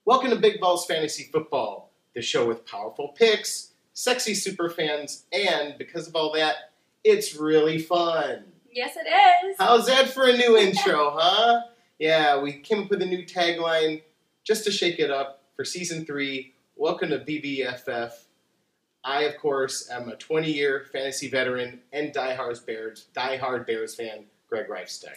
Welcome to Big Balls Fantasy Football, the show with powerful picks, sexy super fans, and because of all that, it's really fun. Yes, it is. How's that for a new intro, huh? Yeah, we came up with a new tagline just to shake it up for Season 3. Welcome to BBFF. I, of course, am a 20-year fantasy veteran and diehard Bears fan, Greg Reifsteck.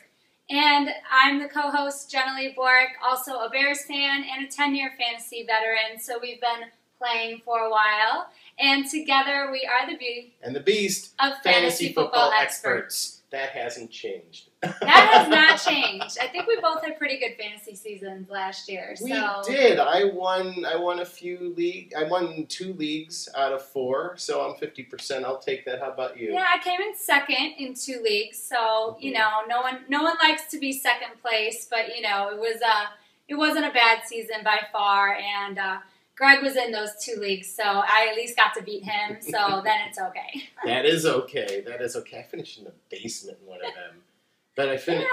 And I'm the co-host, Jenilee Borek, also a Bears fan and a 10-year fantasy veteran. So we've been playing for a while. And together we are the beauty and the beast of fantasy football experts. That hasn't changed. That has not changed. I think we both had pretty good fantasy seasons last year. We did. I won a few leagues. I won 2 leagues out of 4, so I'm 50%. I'll take that. How about you? Yeah, I came in second in 2 leagues. So you know, no one likes to be second place, but you know, it wasn't a bad season by far, and Greg was in those 2 leagues, so I at least got to beat him, so then it's okay. That is okay. That is okay. I finished in the basement in one of them. But I finished.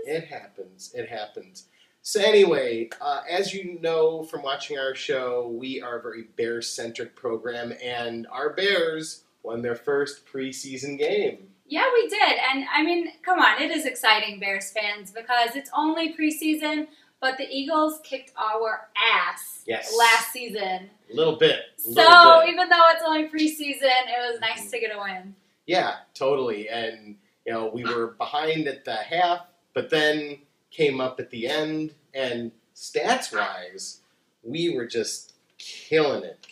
It happens. It happens. So anyway, as you know from watching our show, we are a very Bears-centric program, and our Bears won their first preseason game. Yeah, we did. And, I mean, come on, it is exciting, Bears fans, because it's only preseason, but the Eagles kicked our ass last season. A little bit. So even though it's only preseason, it was nice to get a win. Yeah, totally. And, you know, we were behind at the half, but then came up at the end. And stats-wise, we were just killing it.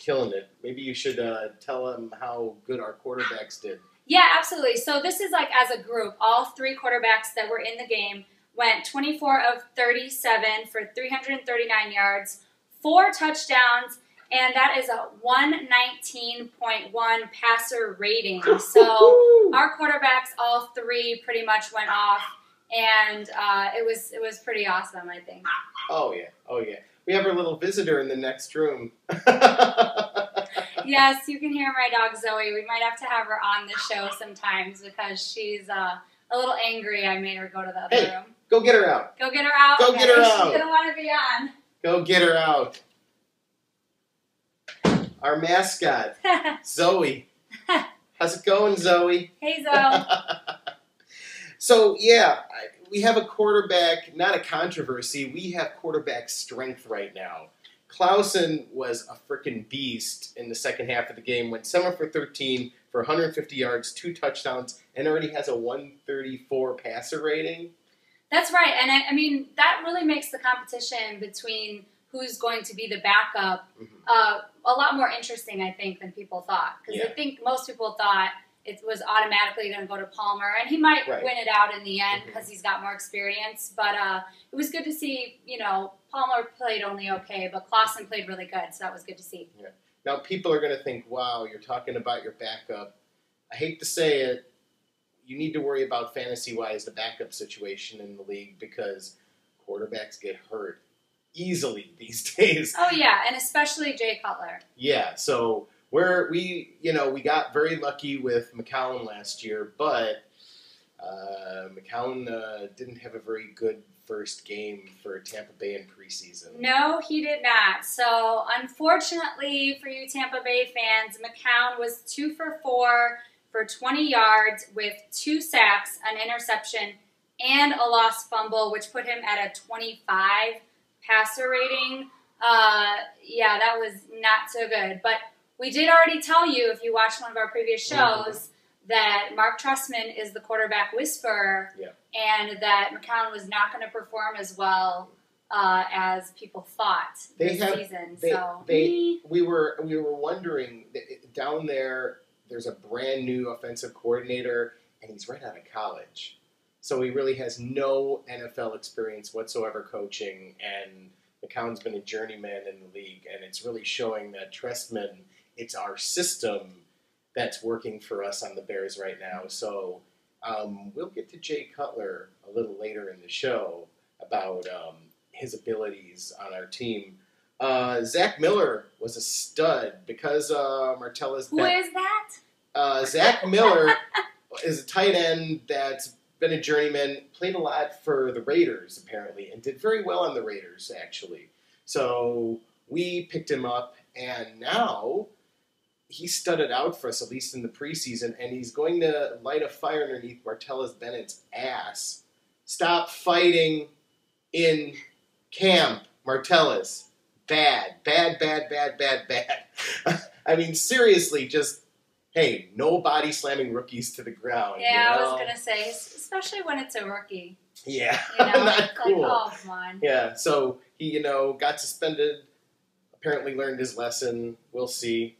Maybe you should tell them how good our quarterbacks did. Yeah, absolutely. So this is like as a group, all 3 quarterbacks that were in the game went 24 of 37 for 339 yards, 4 touchdowns, and that is a 119.1 passer rating. So our quarterbacks, all 3, pretty much went off, and it was pretty awesome, I think. Oh yeah. We have our little visitor in the next room. Yes, you can hear my dog Zoe. We might have to have her on the show sometimes because she's a little angry. I made her go to the other room. Go get her out. Go get her out? Go get her out. She didn't want to be on. Go get her out. Our mascot, Zoe. How's it going, Zoe? Hey, Zoe. So, yeah, we have a quarterback, not a controversy. We have quarterback strength right now. Clausen was a freaking beast in the second half of the game. Went 7 for 13 for 150 yards, 2 touchdowns, and already has a 134 passer rating. That's right, and I mean, that really makes the competition between who's going to be the backup a lot more interesting, I think, than people thought. Because I think most people thought it was automatically going to go to Palmer, and he might win it out in the end because he's got more experience. But it was good to see, you know, Palmer played only okay, but Clausen played really good, so that was good to see. Yeah. Now, people are going to think, wow, you're talking about your backup. I hate to say it, you need to worry about fantasy-wise the backup situation in the league because quarterbacks get hurt easily these days. Oh, yeah, and especially Jay Cutler. Yeah, so we got very lucky with McCown last year, but McCown didn't have a very good first game for Tampa Bay in preseason. No, he did not. So, unfortunately for you Tampa Bay fans, McCown was 2 for 4 for 20 yards with 2 sacks, an interception, and a lost fumble, which put him at a 25 passer rating. Yeah, that was not so good. But we did already tell you, if you watched one of our previous shows, that Mark Trestman is the quarterback whisperer, and that McCown was not going to perform as well as people thought this season. We were wondering, down there, there's a brand new offensive coordinator, and he's right out of college. So he really has no NFL experience whatsoever coaching, and McCown's been a journeyman in the league, and it's really showing that Trestman, it's our system that's working for us on the Bears right now. So we'll get to Jay Cutler a little later in the show about his abilities on our team. Zach Miller was a stud because Martella's Who is that? Zach Miller is a tight end that's been a journeyman, played a lot for the Raiders, apparently, and did very well on the Raiders, actually. So we picked him up, and now he studded out for us, at least in the preseason, and he's going to light a fire underneath Martellus Bennett's ass. Stop fighting in camp, Martellus. Bad. I mean, seriously, just, hey, no body slamming rookies to the ground. Yeah, you know? I was going to say, especially when it's a rookie. Yeah, You know, not it's cool. like, oh, come on. Yeah, so he, got suspended, apparently learned his lesson. We'll see.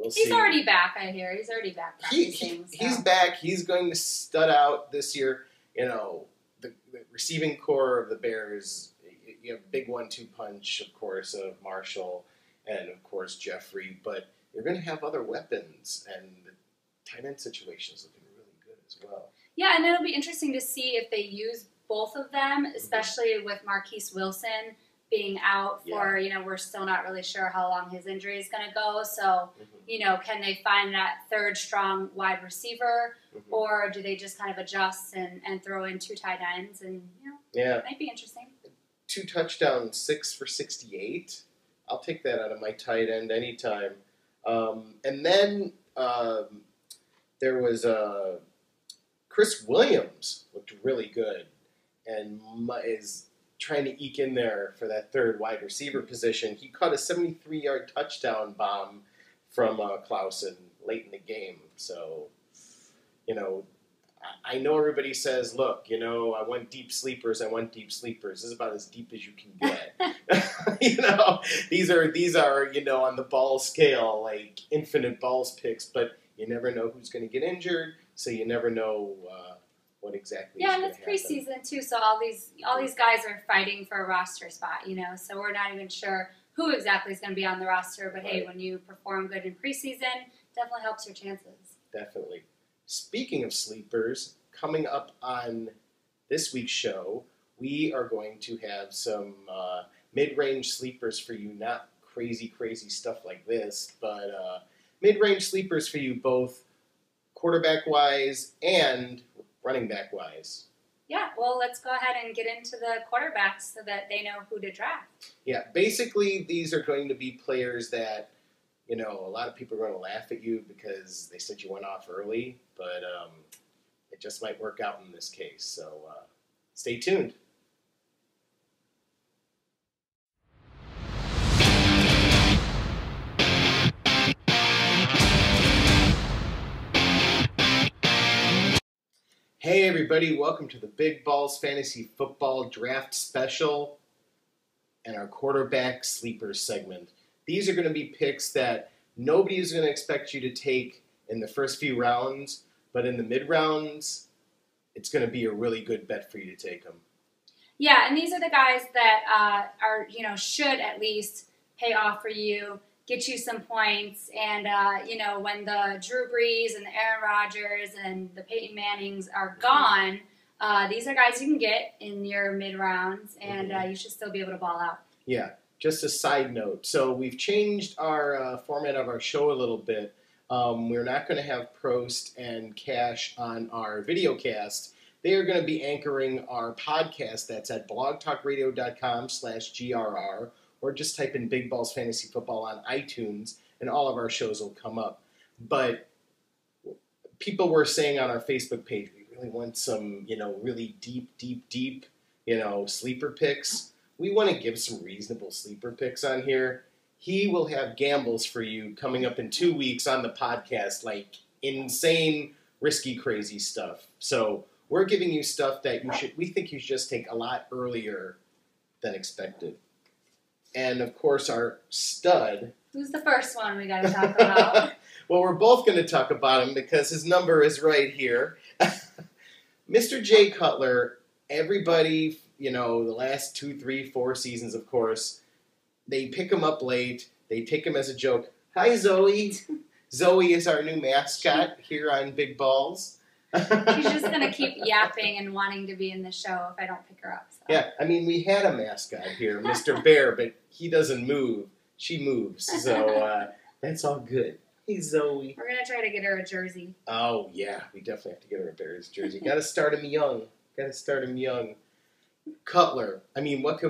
He's already back, I hear. He's already back practicing. He's back. He's going to stud out this year. The receiving core of the Bears, you have big 1-2 punch, of course, of Marshall and, of course, Jeffrey. But you're going to have other weapons, and the tight end situation is looking really good as well. Yeah, and it'll be interesting to see if they use both of them, especially with Marquise Wilson being out for, we're still not really sure how long his injury is going to go. So, can they find that third strong wide receiver, or do they just kind of adjust and throw in 2 tight ends? And, it might be interesting. 2 touchdowns, 6 for 68. I'll take that out of my tight end anytime. And then there was Chris Williams looked really good and is trying to eke in there for that third wide receiver position. He caught a 73-yard touchdown bomb from Clausen late in the game. So, I know everybody says, look, I want deep sleepers. This is about as deep as you can get. These are on the ball scale, like infinite balls picks, but you never know who's going to get injured, so you never know what exactly. Yeah, and it's preseason too, so all these guys are fighting for a roster spot, so we're not even sure who exactly is going to be on the roster. But hey, when you perform good in preseason, definitely helps your chances. Definitely. Speaking of sleepers, coming up on this week's show, we are going to have some mid-range sleepers for you. Not crazy stuff like this, but mid-range sleepers for you, both quarterback-wise and running back-wise. Yeah, well, let's go ahead and get into the quarterbacks so that they know who to draft. Yeah, basically, these are going to be players that, a lot of people are going to laugh at you because they said you went off early, but it just might work out in this case. So stay tuned. Hey everybody, welcome to the Big Balls Fantasy Football Draft Special and our quarterback sleepers segment. These are going to be picks that nobody is going to expect you to take in the first few rounds, but in the mid-rounds, it's going to be a really good bet for you to take them. Yeah, and these are the guys that should at least pay off for you, get you some points, and, when the Drew Brees and the Aaron Rodgers and the Peyton Mannings are gone, these are guys you can get in your mid-rounds, and you should still be able to ball out. Yeah, just a side note. So we've changed our format of our show a little bit. We're not going to have Prost and Cash on our video cast. They are going to be anchoring our podcast that's at blogtalkradio.com/GRR, or just type in Big Balls Fantasy Football on iTunes, and all of our shows will come up. But people were saying on our Facebook page, we really want some, really deep, sleeper picks. We want to give some reasonable sleeper picks on here. He will have gambles for you coming up in 2 weeks on the podcast, like insane, risky, crazy stuff. So we're giving you stuff that we think you should just take a lot earlier than expected. And, of course, our stud. Who's the first one we got to talk about? Well, we're both going to talk about him because his number is right here. Mr. Jay Cutler, everybody, the last 2, 3, 4 seasons, of course, they pick him up late. They take him as a joke. Hi, Zoe. Zoe is our new mascot here on Big Balls. She's just going to keep yapping and wanting to be in the show if I don't pick her up. So. Yeah, we had a mascot here, Mr. Bear, but he doesn't move. She moves, so that's all good. Hey, Zoe. We're going to try to get her a jersey. Oh, yeah, we definitely have to get her a Bears jersey. Got to start him young. Cutler. I mean, what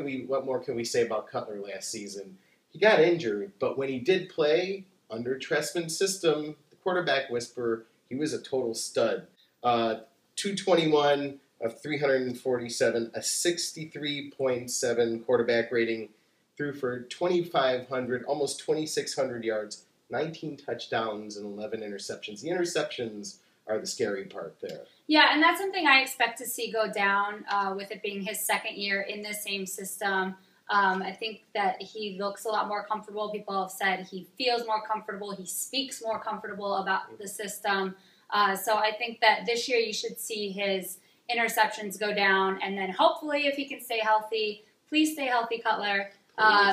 more can we say about Cutler last season? He got injured, but when he did play under Trestman's system, the quarterback whisperer, he was a total stud. 221 of 347, a 63.7 quarterback rating, threw for 2,500, almost 2,600 yards, 19 touchdowns, and 11 interceptions. The interceptions are the scary part there. Yeah, and that's something I expect to see go down with it being his second year in the same system. I think that he looks a lot more comfortable. People have said he feels more comfortable. He speaks more comfortable about the system. So I think that this year you should see his interceptions go down. And then hopefully if he can stay healthy, please stay healthy, Cutler.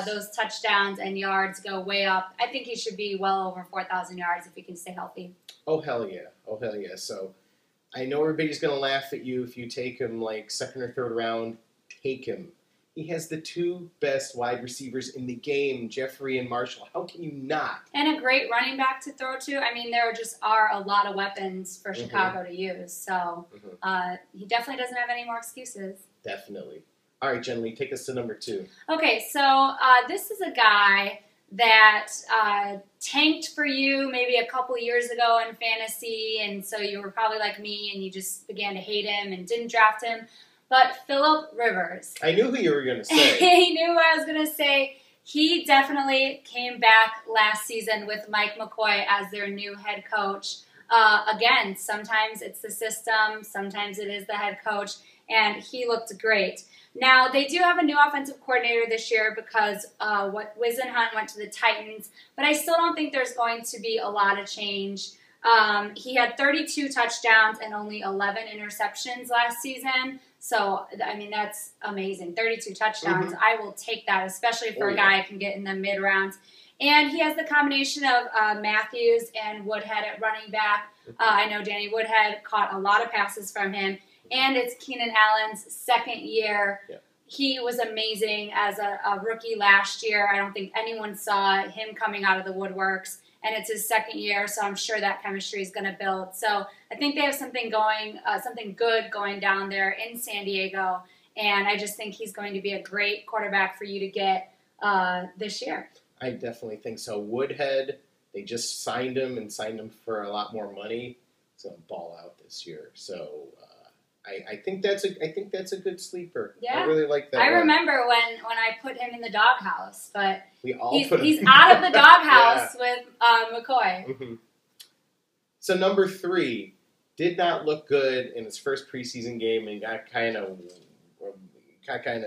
Those touchdowns and yards go way up. I think he should be well over 4,000 yards if he can stay healthy. Oh, hell yeah. Oh, hell yeah. So I know everybody's going to laugh at you if you take him like second or third round. Take him. He has the two best wide receivers in the game, Jeffrey and Marshall. How can you not? And a great running back to throw to. I mean, there just are a lot of weapons for Chicago to use. So he definitely doesn't have any more excuses. Definitely. All right, Jenilee, take us to number 2. Okay, so this is a guy that tanked for you maybe a couple years ago in fantasy, and so you were probably like me and you just began to hate him and didn't draft him. But Phillip Rivers. I knew who you were going to say. He knew what I was going to say. He definitely came back last season with Mike McCoy as their new head coach. Again, sometimes it's the system, sometimes it is the head coach, and he looked great. Now, they do have a new offensive coordinator this year because Wisenhunt went to the Titans, but I still don't think there's going to be a lot of change. He had 32 touchdowns and only 11 interceptions last season. So, I mean, that's amazing. 32 touchdowns. I will take that, especially for a guy who can get in the mid-rounds. And he has the combination of Matthews and Woodhead at running back. I know Danny Woodhead caught a lot of passes from him. And it's Keenan Allen's second year. Yeah. He was amazing as a rookie last year. I don't think anyone saw him coming out of the woodworks. And it's his second year, so I'm sure that chemistry is going to build. So I think they have something good going down there in San Diego. And I just think he's going to be a great quarterback for you to get this year. I definitely think so. Woodhead, they just signed him for a lot more money. He's going to ball out this year. So I think that's a good sleeper. Yeah. I really like that. I remember when I put him in the doghouse, but he's him. out of the doghouse with McCoy. So number 3 did not look good in his first preseason game and got kind of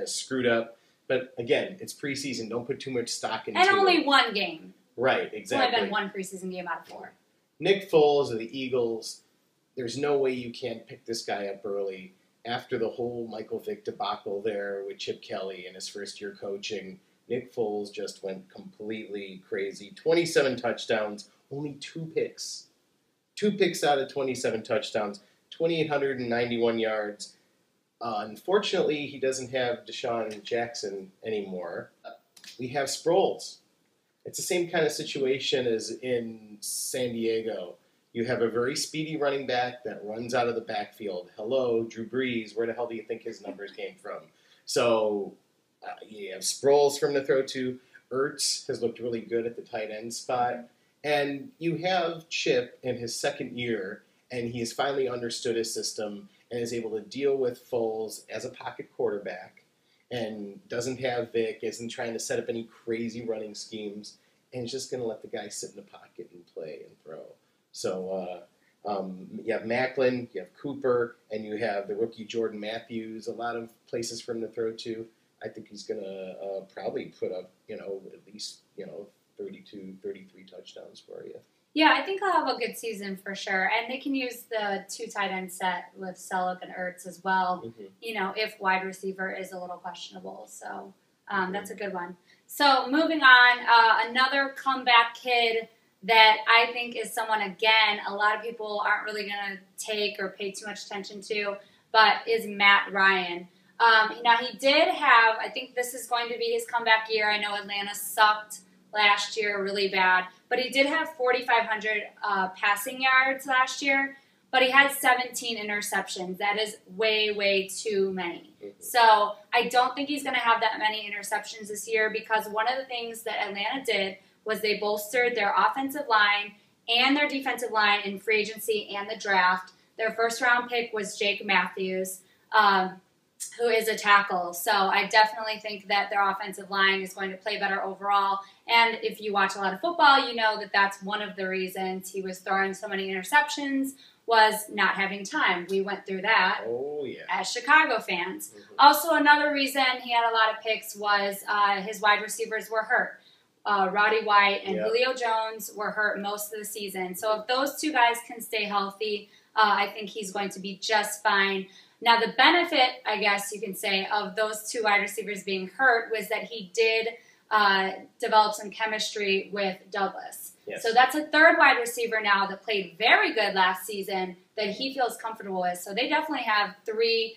screwed up. But again, it's preseason. Don't put too much stock into it. And only one game. Right, exactly. It's only been one preseason game out of 4. Nick Foles of the Eagles. There's no way you can't pick this guy up early. After the whole Michael Vick debacle there with Chip Kelly in his first year coaching, Nick Foles just went completely crazy. 27 touchdowns, only 2 picks. 2 picks out of 27 touchdowns, 2,891 yards. Unfortunately, he doesn't have Deshaun Jackson anymore. We have Sproles. It's the same kind of situation as in San Diego. You have a very speedy running back that runs out of the backfield. Hello, Drew Brees. Where the hell do you think his numbers came from? So you have Sproles from the throw to. Ertz has looked really good at the tight end spot. And you have Chip in his second year, and he has finally understood his system and is able to deal with Foles as a pocket quarterback and doesn't have Vic, isn't trying to set up any crazy running schemes, and is just going to let the guy sit in the pocket and play and throw. So you have Macklin, you have Cooper, and you have the rookie Jordan Matthews. A lot of places for him to throw to. I think he's going to probably put up, at least, 32, 33 touchdowns for you. Yeah, I think he'll have a good season for sure. And they can use the 2 tight end set with Selleck and Ertz as well, if wide receiver is a little questionable. So that's a good one. So moving on, another comeback kid that I think is someone, again, a lot of people aren't really going to take or pay too much attention to, but is Matt Ryan. Now, he did have, I think this is going to be his comeback year. I know Atlanta sucked last year really bad, but he did have 4,500 passing yards last year, but he had 17 interceptions. That is way, way too many. So I don't think he's going to have that many interceptions this year because one of the things that Atlanta did was they bolstered their offensive line and their defensive line in free agency and the draft. Their first-round pick was Jake Matthews, who is a tackle. So I definitely think that their offensive line is going to play better overall. And if you watch a lot of football, you know that that's one of the reasons he was throwing so many interceptions was not having time. We went through that as Chicago fans. Also, another reason he had a lot of picks was his wide receivers were hurt. Roddy White and Julio Jones were hurt most of the season. So if those two guys can stay healthy, I think he's going to be just fine. Now, the benefit, I guess you can say, of those two wide receivers being hurt was that he did develop some chemistry with Douglas. Yes. So that's a third wide receiver now that played very good last season that he feels comfortable with. So they definitely have three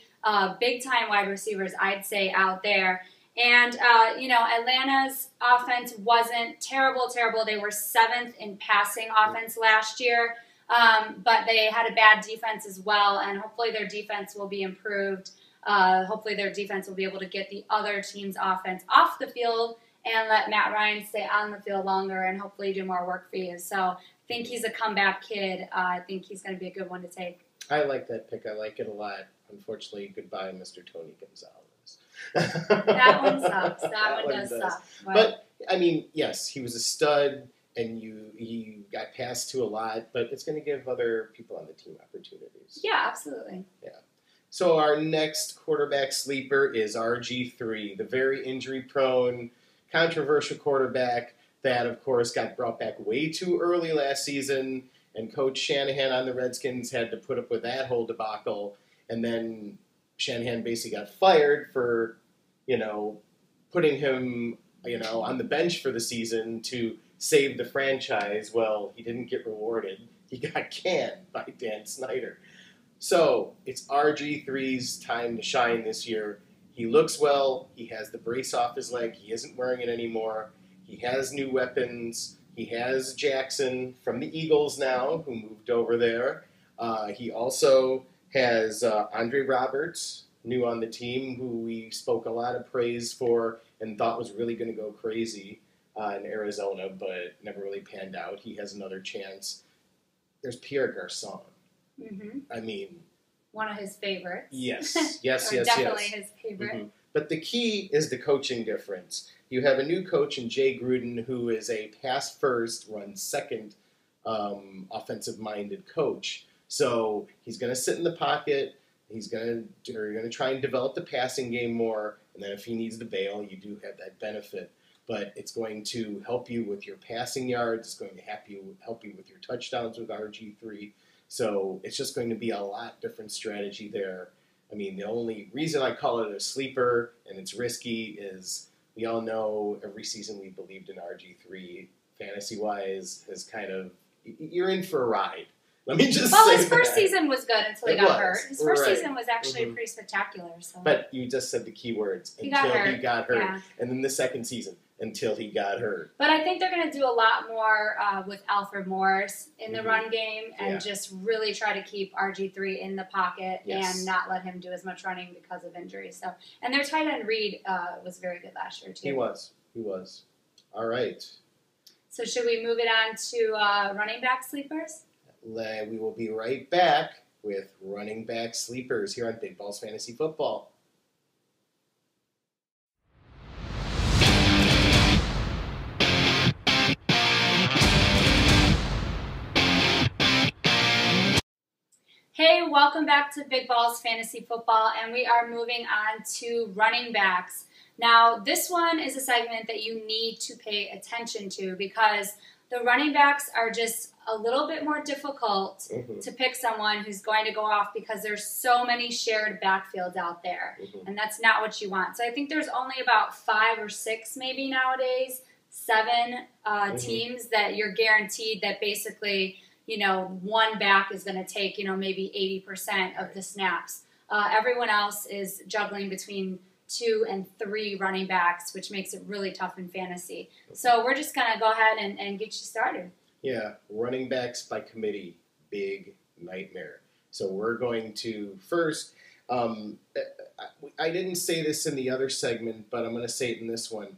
big-time wide receivers, I'd say, out there. And, Atlanta's offense wasn't terrible. They were 7th in passing offense last year. But they had a bad defense as well, and hopefully their defense will be improved. Hopefully their defense will be able to get the other team's offense off the field and let Matt Ryan stay on the field longer and hopefully do more work for you. So I think he's a comeback kid. I think he's going to be a good one to take. I like that pick. I like it a lot. Unfortunately, goodbye, Mr. Tony Gonzalez. That one sucks. That one does suck. But, I mean, yes, he was a stud. And you got passed to a lot, but it's going to give other people on the team opportunities. Yeah, absolutely. Yeah. So our next quarterback sleeper is RG3, the very injury-prone, controversial quarterback that, of course, got brought back way too early last season, and Coach Shanahan on the Redskins had to put up with that whole debacle, and then Shanahan basically got fired for, putting him, on the bench for the season to save the franchise. Well, he didn't get rewarded. He got canned by Dan Snyder. So it's RG3's time to shine this year. He looks well. He has the brace off his leg. He isn't wearing it anymore. He has new weapons. He has Jackson from the Eagles now, who moved over there. He also has Andre Roberts, new on the team, who we spoke a lot of praise for and thought was really going to go crazy in Arizona, but never really panned out. He has another chance. There's Pierre Garçon. Mm-hmm. I mean, one of his favorites. Yes. Definitely his favorite. Mm-hmm. But the key is the coaching difference. You have a new coach in Jay Gruden, who is a pass first, run second, offensive-minded coach. So he's going to sit in the pocket. You're going to try and develop the passing game more, and then if he needs to bail, you do have that benefit. But it's going to help you with your passing yards. It's going to help you with your touchdowns with RG3. So it's just going to be a lot different strategy there. I mean, the only reason I call it a sleeper and it's risky is we all know every season we believed in RG3, fantasy-wise, has kind of, you're in for a ride. Let me just say his first season was good until he got hurt. His first season was actually pretty spectacular. So. But you just said the key words, until he got hurt. Yeah. And then the second season, until he got hurt. But I think they're going to do a lot more with Alfred Morris in the run game and just really try to keep RG3 in the pocket and not let him do as much running because of injuries. So, and their tight end Reed was very good last year, too. He was. All right. So should we move it on to running back sleepers? We will be right back with running back sleepers here on Big Balls Fantasy Football. Hey, welcome back to Big Balls Fantasy Football, and we are moving on to running backs. Now, this one is a segment that you need to pay attention to because the running backs are just a little bit more difficult to pick someone who's going to go off because there's so many shared backfields out there, and that's not what you want. So I think there's only about 5 or 6 maybe nowadays, 7 teams that you're guaranteed that basically, one back is going to take, maybe 80% of the snaps. Everyone else is juggling between 2 and 3 running backs, which makes it really tough in fantasy. So we're just going to go ahead and get you started. Yeah, running backs by committee, big nightmare. So we're going to first, I didn't say this in the other segment, but I'm going to say it in this one.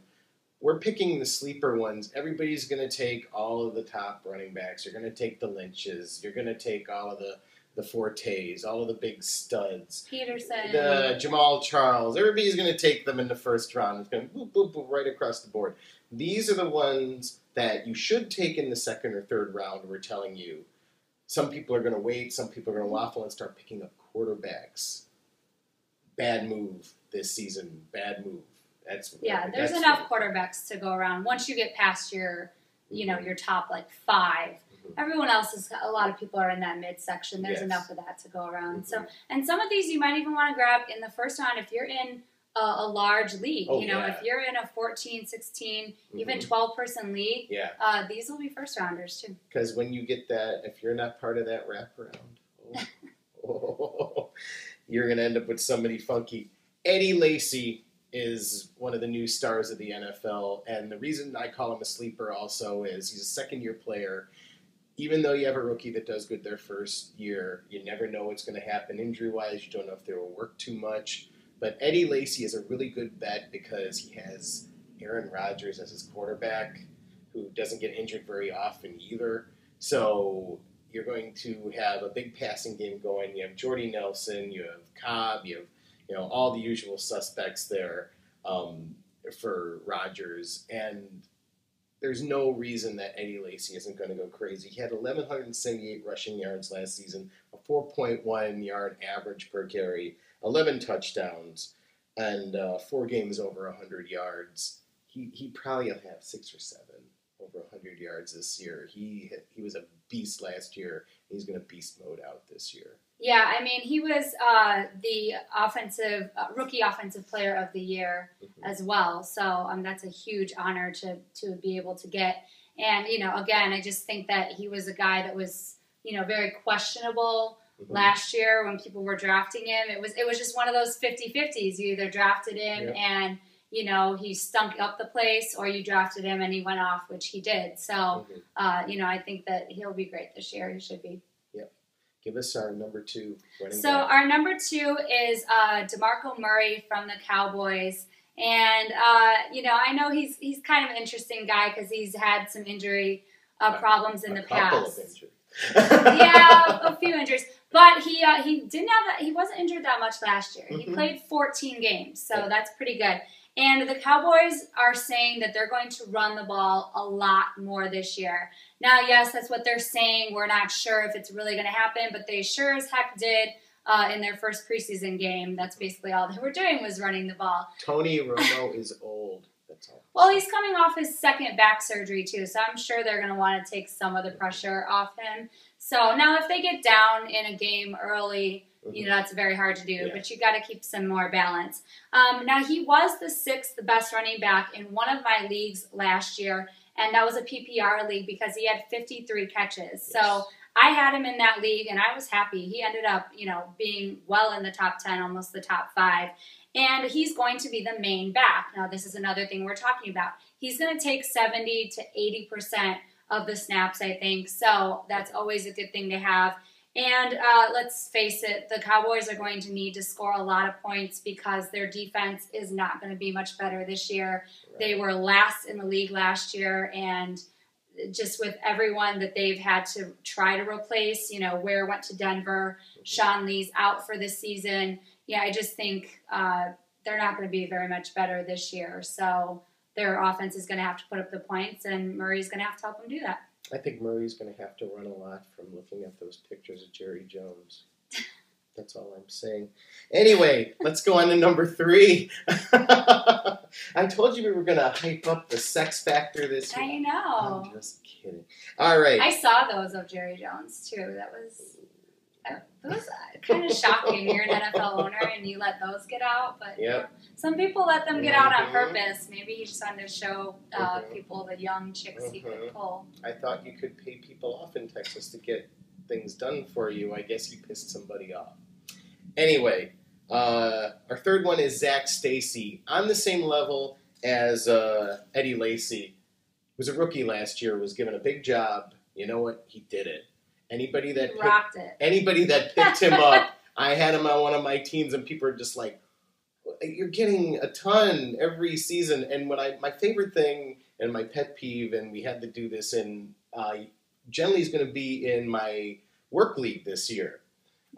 We're picking the sleeper ones. Everybody's going to take all of the top running backs. You're going to take the Lynches. You're going to take all of the Fortes, all of the big studs. Peterson. The Jamal Charles. Everybody's going to take them in the first round. It's going to boop, boop, boop right across the board. These are the ones that you should take in the second or third round, we're telling you. Some people are going to wait. Some people are going to waffle and start picking up quarterbacks. Bad move this season. Bad move. There's enough quarterbacks to go around. Once you get past your, your top like 5, everyone else is. A lot of people are in that midsection. There's enough of that to go around. So, and some of these you might even want to grab in the first round if you're in a large league. If you're in a 14, 16, even 12-person league, these will be first rounders too. Because when you get that, if you're not part of that wraparound, you're going to end up with somebody funky. LACY is one of the new stars of the NFL, and the reason I call him a sleeper also is he's a second-year player. Even though you have a rookie that does good their first year, you never know what's going to happen injury-wise. You don't know if they will work too much. But LACY is a really good bet because he has Aaron Rodgers as his quarterback, who doesn't get injured very often either. So you're going to have a big passing game going. You have Jordy Nelson, you have Cobb, you have all the usual suspects there for Rodgers. And there's no reason that LACY isn't going to go crazy. He had 1,178 rushing yards last season, a 4.1 yard average per carry, 11 touchdowns, and 4 games over 100 yards. He probably will have 6 or 7 over 100 yards this year. He was a beast last year. He's going to beast mode out this year. Yeah, I mean, he was the rookie offensive player of the year as well. So that's a huge honor to be able to get. And, again, I just think that he was a guy that was, very questionable last year when people were drafting him. It was just one of those 50-50s. You either drafted him and, he stunk up the place, or you drafted him and he went off, which he did. So, I think that he'll be great this year. He should be. Give us our number 2 running back. Our number 2 is DeMARCO Murray from the Cowboys. And, I know he's kind of an interesting guy because he's had some injury problems in the past. A couple of injuries. A few injuries. But he didn't have that. He wasn't injured that much last year. He played 14 games, so that's pretty good. And the Cowboys are saying that they're going to run the ball a lot more this year. Now, yes, that's what they're saying. We're not sure if it's really going to happen, but they sure as heck did in their first preseason game. That's basically all they were doing was running the ball. Tony Romo is old. That's all. Well, he's coming off his second back surgery, too, so I'm sure they're going to want to take some of the pressure off him. So now if they get down in a game early, that's very hard to do, but you got to keep some more balance. Now, he was the 6th best running back in one of my leagues last year, and that was a PPR league because he had 53 catches. Yes. So I had him in that league, and I was happy. He ended up, being well in the top 10, almost the top 5. And he's going to be the main back. Now, this is another thing we're talking about. He's going to take 70 to 80% of the snaps, I think. So that's always a good thing to have. And let's face it, the Cowboys are going to need to score a lot of points because their defense is not going to be much better this year. Right. They were last in the league last year, and just with everyone that they've had to try to replace, Ware went to Denver, Sean Lee's out for this season. Yeah, I just think they're not going to be very much better this year. So their offense is going to have to put up the points, and Murray's going to have to help them do that. I think Murray's going to have to run a lot from looking at those pictures of Jerry Jones. That's all I'm saying. Anyway, let's go on to number 3. I told you we were going to hype up the sex factor this year. I know. I'm just kidding. All right. I saw those of Jerry Jones, too. That was kind of shocking. You're an NFL owner and you let those get out. But some people let them get out on purpose. Maybe he just wanted to show people, the young chicks he could pull. I thought you could pay people off in Texas to get things done for you. I guess you pissed somebody off. Anyway, our third one is STACY. On the same level as LACY. Was a rookie last year, was given a big job. You know what? He did it. Anybody that picked him up, I had him on one of my teams, and people are just like, "You're getting a ton every season." And my favorite thing and my pet peeve, and we had to do this in Jenilee's going to be in my work league this year,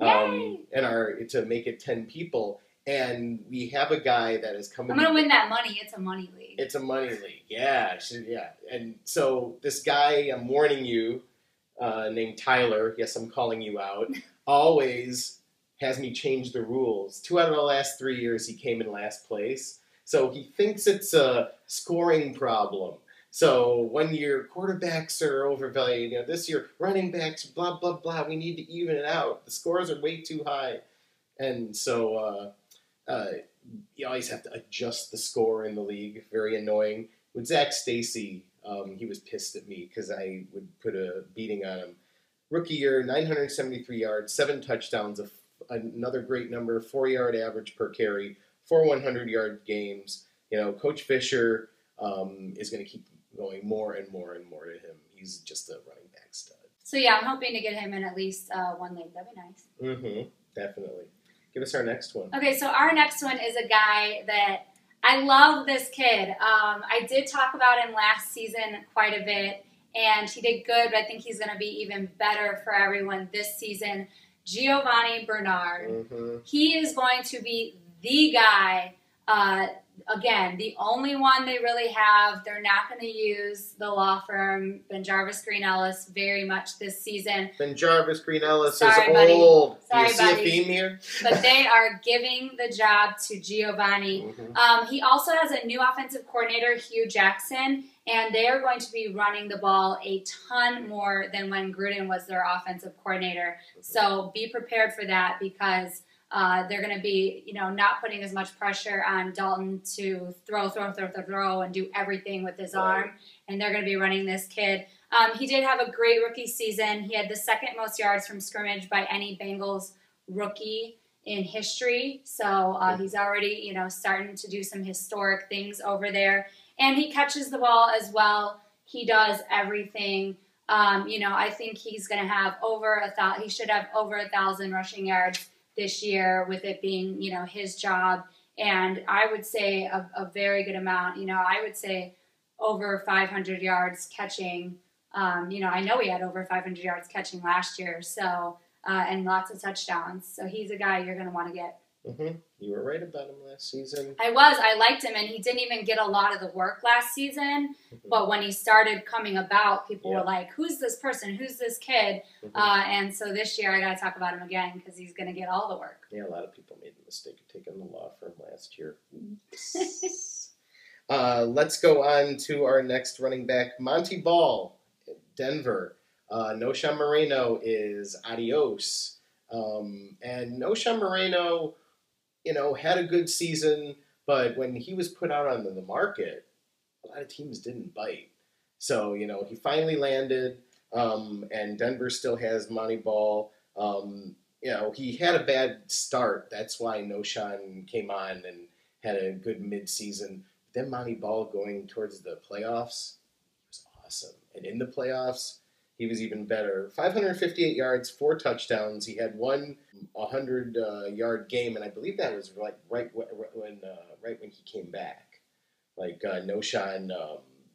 to make it 10 people. And we have a guy that is coming. I'm going to win that money. It's a money league. It's a money league. Yeah. And so this guy, I'm warning you, named Tyler, yes, I'm calling you out, always has me change the rules. 2 out of the last 3 years, he came in last place. So he thinks it's a scoring problem. So when your quarterbacks are overvalued, this year running backs, blah, blah, blah, we need to even it out. The scores are way too high. And so you always have to adjust the score in the league. Very annoying. With STACY, he was pissed at me because I would put a beating on him. Rookie year, 973 yards, 7 touchdowns, another great number, 4-yard average per carry, 4 100-yard games. Coach Fisher is going to keep going more and more and more to him. He's just a running back stud. So, yeah, I'm hoping to get him in at least one league. That'd be nice. Mm-hmm. Definitely. Give us our next one. Okay, so our next one is a guy that I love this kid. I did talk about him last season quite a bit, and he did good, but I think he's going to be even better for everyone this season. GIOVANI Bernard. Mm-hmm. He is going to be the guy. Again, the only one they really have. They're not going to use the law firm BenJarvis Green Ellis very much this season. BenJarvis Green Ellis is old. Sorry, do you see a theme here? But they are giving the job to GIOVANI. Mm-hmm. He also has a new offensive coordinator, Hugh Jackson, and they are going to be running the ball a ton more than when Gruden was their offensive coordinator. Mm-hmm. So be prepared for that because they're going to be, not putting as much pressure on Dalton to throw and do everything with his arm. And they're going to be running this kid. He did have a great rookie season. He had the second most yards from scrimmage by any Bengals rookie in history. So he's already, starting to do some historic things over there. And he catches the ball as well. He does everything. I think he's going to have he should have over 1,000 rushing yards this year with it being, his job. And I would say a very good amount, I would say over 500 yards catching. I know he had over 500 yards catching last year, so and lots of touchdowns. So he's a guy you're going to want to get. Mm-hmm. You were right about him last season. I liked him, and he didn't even get a lot of the work last season. Mm-hmm. But when he started coming about, people were like, who's this person? Who's this kid? Mm-hmm. And so this year I got to talk about him again because he's going to get all the work. Yeah, a lot of people made the mistake of taking the law firm last year. Let's go on to our next running back, Montee Ball, Denver. Noshan Moreno is adios. And Noshan Moreno, had a good season, but when he was put out onto the market, a lot of teams didn't bite. So, he finally landed, and Denver still has Montee Ball. He had a bad start. That's why Noshan came on and had a good midseason. Then Montee Ball going towards the playoffs was awesome. And in the playoffs, he was even better. 558 yards, 4 touchdowns. He had one 100-yard game, and I believe that was right when he came back. Noshan,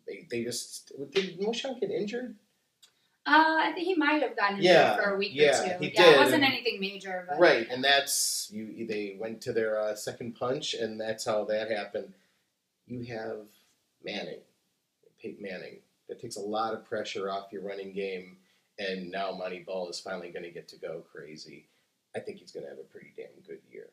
did Noshan get injured? I think he might have gotten injured for a week or two. He did. It wasn't anything major. But right, and that's they went to their second punch, and that's how that happened. You have Peyton Manning. That takes a lot of pressure off your running game, and now Montee Ball is finally going to get to go crazy. I think he's going to have a pretty damn good year.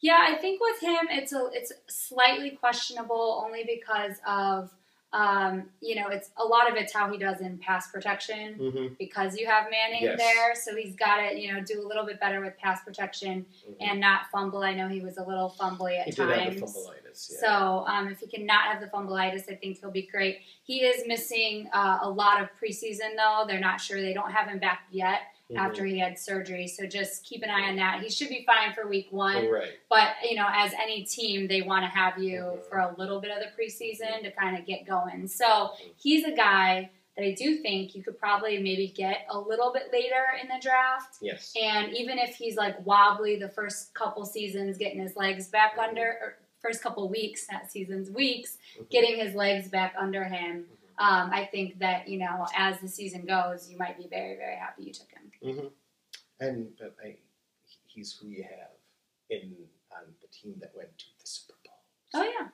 Yeah, I think with him, it's slightly questionable only because of, it's a lot of it's how he does in pass protection because you have Manning there. So he's got to, do a little bit better with pass protection and not fumble. I know he was a little fumbly at times. He did have the fumbleitis, yeah. So if he can not have the fumbleitis, I think he'll be great. He is missing a lot of preseason, though. They're not sure. They don't have him back yet. After he had surgery. So just keep an eye on that. He should be fine for week 1. Right. But, as any team, they want to have you for a little bit of the preseason to kind of get going. So he's a guy that I do think you could probably maybe get a little bit later in the draft. Yes. And even if he's like wobbly the first couple seasons, getting his legs back under, or first couple weeks, not seasons, weeks, getting his legs back under him, I think that, you know, as the season goes, you might be very, very happy you took him. And he's who you have on the team that went to the Super Bowl. Oh, yeah.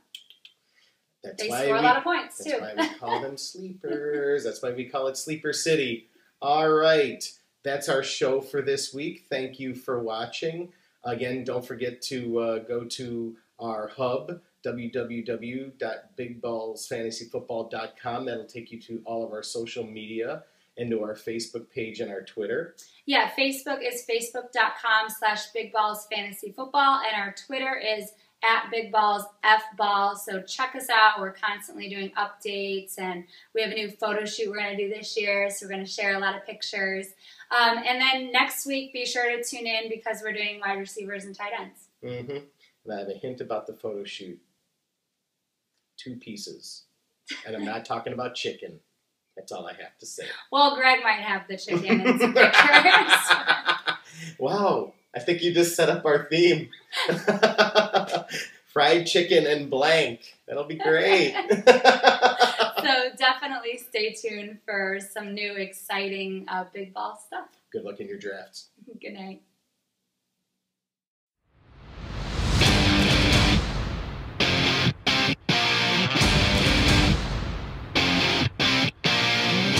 They score a lot of points, too. That's why we call them sleepers. That's why we call it Sleeper City. All right. That's our show for this week. Thank you for watching. Again, don't forget to go to our hub, www.bigballsfantasyfootball.com. That'll take you to all of our social media and to our Facebook page and our Twitter. Yeah, Facebook is facebook.com/bigballsfantasyfootball, and our Twitter is @bigballsfball. So check us out. We're constantly doing updates, and we have a new photo shoot we're going to do this year, so we're going to share a lot of pictures. And then next week, be sure to tune in because we're doing wide receivers and tight ends. And I have a hint about the photo shoot. 2 pieces. And I'm not talking about chicken. That's all I have to say. Well, Greg might have the chicken and some pictures. Wow. I think you just set up our theme. Fried chicken and blank. That'll be great. So definitely stay tuned for some new exciting big ball stuff. Good luck in your drafts. Good night.